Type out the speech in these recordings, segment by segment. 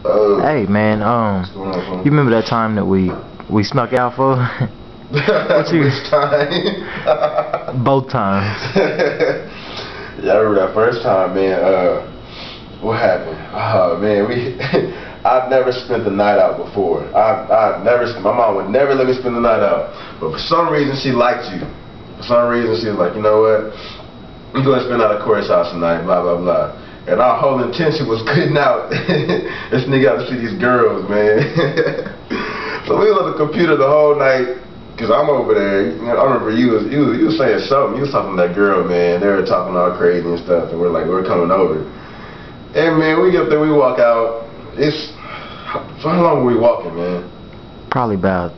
Hey man, What's going on, you remember that time that we snuck out for? What you? Which time? Both times. Yeah, I remember that first time, man. What happened? Man, I've never spent the night out before. I've never. My mom would never let me spend the night out, but for some reason she liked you. For some reason she was like, you know what? I'm going to spend out at Corey's house tonight. Blah blah blah. And our whole intention was getting out and sneak out to see these girls, man. So we was on the computer the whole night, cause I'm over there. You know, I remember you was saying something. You was talking to that girl, man. They were talking all crazy and stuff, and we're like, we're coming over. And man, we get up there, we walk out. So how long were we walking, man? Probably about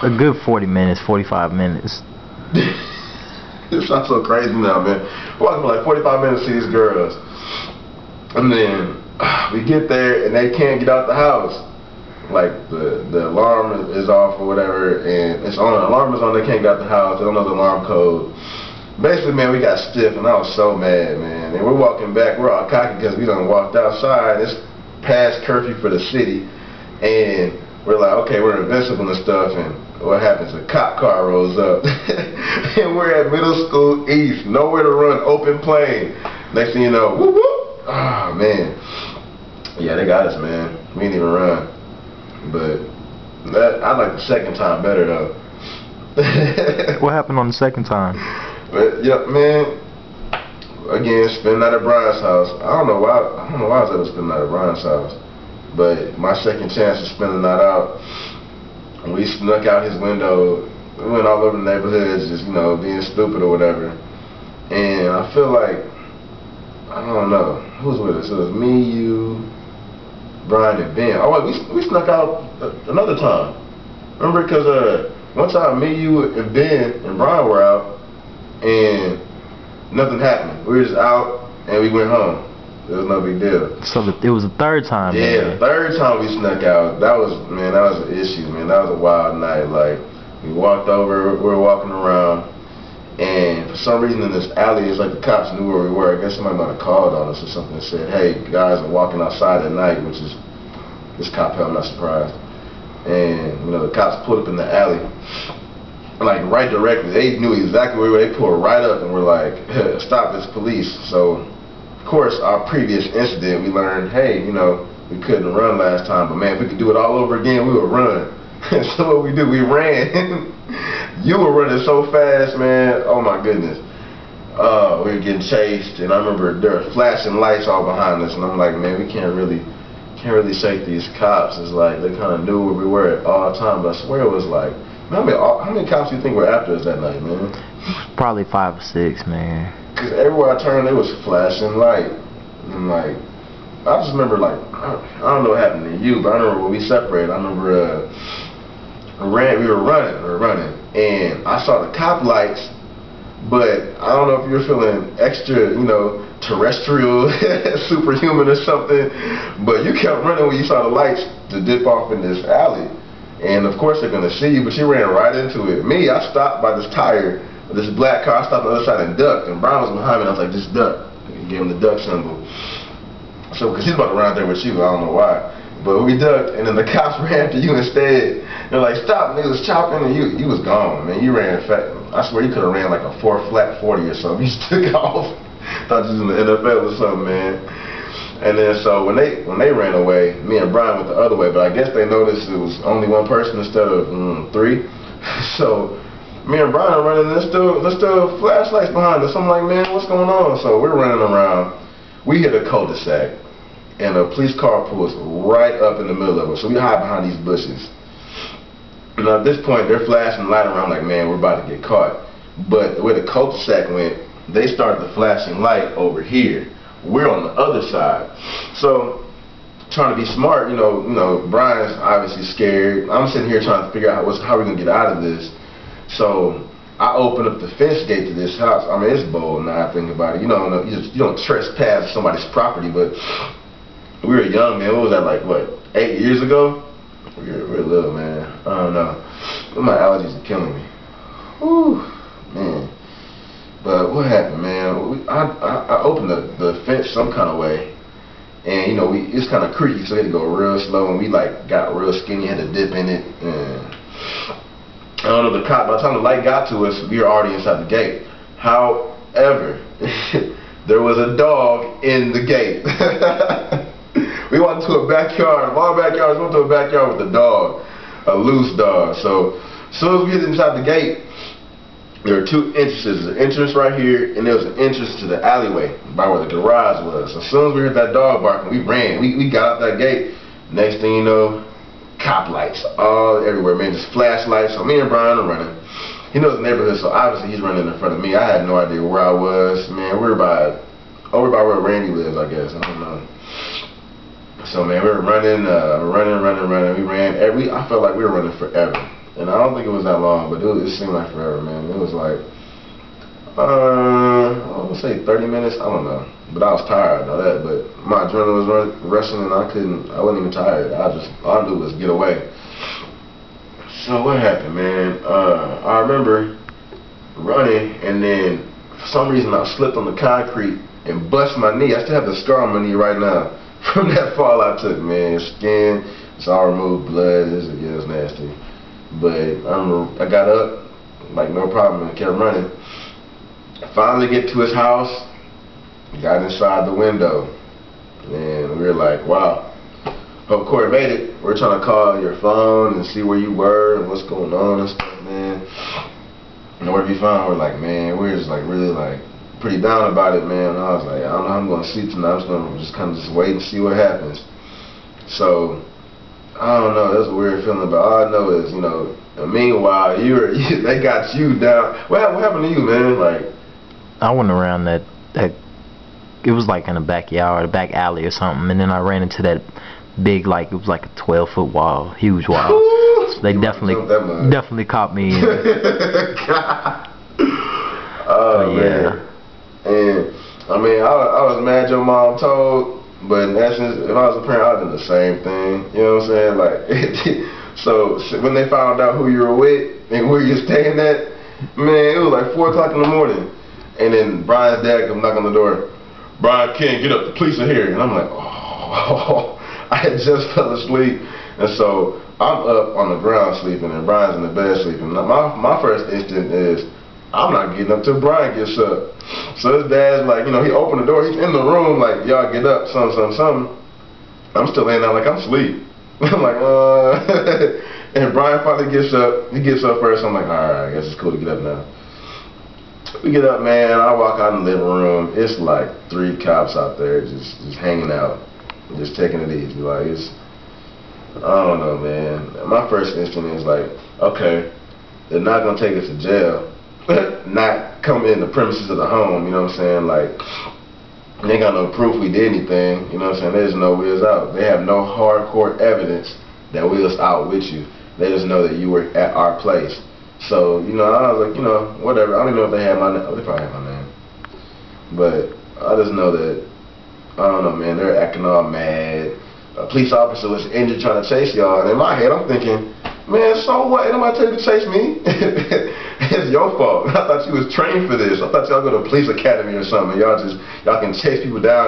a good 40 minutes, 45 minutes. It sounds so crazy now, man. We're walking for like 45 minutes to see these girls. And then we get there and they can't get out the house. Like the alarm is off or whatever, and it's on. The alarm is on. They can't get out the house. They don't know the alarm code. Basically, man, we got stiff, and I was so mad, man. And we're walking back. We're all cocky because we done walked outside. It's past curfew for the city, and we're like, okay, we're invincible and stuff. And what happens? A cop car rolls up, and we're at Middle School East. Nowhere to run. Open plain. Next thing you know, whoop whoop. Oh man, yeah, they got us, man. We didn't even run, but I like the second time better though. What happened on the second time? But yeah, man. Again, spending out at Brian's house. I don't know why I was ever spending out at Brian's house, but my second chance of spending that out, we snuck out his window. We went all over the neighborhoods, just being stupid or whatever. And I feel like, I don't know, who was with us? It was me, you, Brian, and Ben. Oh, wait, we snuck out another time. Remember, because one time me, you, and Ben, and Brian were out, and nothing happened. We were just out, and we went home. It was no big deal. So it was the third time, yeah, man. The third time we snuck out. That was an issue, man. That was a wild night. Like, we walked over, we were walking around, and for some reason in this alley, it's like the cops knew where we were. I guess somebody might have called on us or something and said, hey, guys are walking outside at night, which is, this cop hell, I'm not surprised. And, the cops pulled up in the alley, like right directly. They knew exactly where we were. They pulled right up and were like, stop, it's police. So, of course, our previous incident, we learned, hey, we couldn't run last time, but man, if we could do it all over again, we would run. So what we do, we ran. You were running so fast, man. Oh my goodness. We were getting chased, and I remember there were flashing lights all behind us, and I'm like, man, we can't really shake these cops. It's like they kind of knew where we were at all time, but I swear it was like, man, how many cops do you think were after us that night, man? Probably 5 or 6, man. Because everywhere I turned, it was flashing light, and like, I just remember like, I don't know what happened to you, but I remember when we separated. I remember we were running, and I saw the cop lights, but I don't know if you were feeling extra, terrestrial, superhuman or something, but you kept running when you saw the lights to dip off in this alley, and of course they're gonna see you, but you ran right into it. Me, I stopped by this tire, this black car. I stopped on the other side and ducked, and Brian was behind me, and I was like, just duck. He gave him the duck symbol. So, because he's about to run out there with you, I don't know why. But we ducked, and then the cops ran after you instead. They're like, stop, and he was chopping, and you was gone, man. You ran fast. I swear you could have ran like a flat 40 or something. You just took off. Thought you was in the NFL or something, man. And then so when they ran away, me and Brian went the other way, but I guess they noticed it was only one person instead of 3. So me and Brian are running, and there's still flashlights behind us. I'm like, man, what's going on? So we're running around. We hit a cul-de-sac, and a police car pulls right up in the middle of it. So we hide behind these bushes. Now at this point, they're flashing light around like, man, we're about to get caught. But where the cul-de-sac went, they started the flashing light over here. We're on the other side. So trying to be smart, Brian's obviously scared. I'm sitting here trying to figure out how we're gonna get out of this. So I open up the fence gate to this house. I mean, it's bold now I think about it. You don't trespass somebody's property, but we were young, man. What was that, like, what, 8 years ago? We were little, man. I don't know. My allergies are killing me. Whew, man. But what happened, man? I opened the fence some kind of way, And you know, it's kind of creaky, so we had to go real slow, and we like got real skinny, had to dip in it, and I don't know, the cop, by the time the light got to us, we were already inside the gate. However, there was a dog in the gate. We went to a backyard, of all backyards, we went to a backyard with a dog, a loose dog. So as soon as we get inside the gate, there were two entrances. There's an entrance right here, and there was an entrance to the alleyway by where the garage was. So as soon as we heard that dog barking, we ran. We got out that gate. Next thing you know, cop lights all everywhere, man, just flashlights. So me and Brian are running. He knows the neighborhood, so obviously he's running in front of me. I had no idea where I was. Man, we were over by where Randy lives, I guess. I don't know. So man, we were running. We ran I felt like we were running forever, and I don't think it was that long, but it seemed like forever, man. It was like I would say 30 minutes. I don't know, but I was tired, I know that. But my adrenaline was rushing, and I wasn't even tired. All I knew was get away. So what happened, man? I remember running, and then for some reason I slipped on the concrete and bust my knee. I still have the scar on my knee right now from that fall I took, man. Skin, it's all removed, blood. It was nasty. But I remember I got up like no problem and kept running. I finally get to his house, got inside the window, and we were like, wow. Hope Corey made it. We're trying to call your phone and see where you were and what's going on and stuff, man. And wherever you found, we're like, man, we're just like really like pretty down about it, man. And I was like, I don't know how I'm going to sleep tonight. I'm just going to just kind of just wait and see what happens. So, I don't know. That's a weird feeling, but all I know is, you know, meanwhile, they got you down. What happened to you, man? Like, I went around that it was like in a backyard, a back alley or something, and then I ran into that big, like, it was like a 12-foot wall, huge wall. So they definitely caught me. Oh, yeah. And I mean, I was mad your mom told, but in essence, if I was a parent, I'd do the same thing. You know what I'm saying? Like, so when they found out who you were with and where you're staying at, man, it was like 4 o'clock in the morning. And then Brian's dad comes knock on the door. Brian, Ken, get up, the police are here. And I'm like, oh, I had just fell asleep. And so I'm up on the ground sleeping and Brian's in the bed sleeping. Now, my first instinct is, I'm not getting up till Brian gets up. So his dad's like, you know, he opened the door, he's in the room like, y'all get up, something. I'm still laying down like I'm asleep. I'm like, and Brian finally gets up. He gets up first. I'm like, alright, I guess it's cool to get up now. We get up, man. I walk out in the living room. It's like 3 cops out there just hanging out, just taking it easy. Like, I don't know, man. My first instinct is like, okay, they're not gonna take us to jail, not come in the premises of the home. You know what I'm saying? Like, they got no proof we did anything. You know what I'm saying? They just know we was out. They have no hardcore evidence that we was out with you. They just know that you were at our place. So, you know, I was like, you know, whatever. I don't even know if they had my name. Oh, they probably had my name. But I just know that, I don't know, man, they're acting all mad. A police officer was injured trying to chase y'all. And in my head, I'm thinking, man, so what? Ain't nobody tell you to chase me? It's your fault. I thought you was trained for this. I thought y'all go to police academy or something. Y'all can chase people down.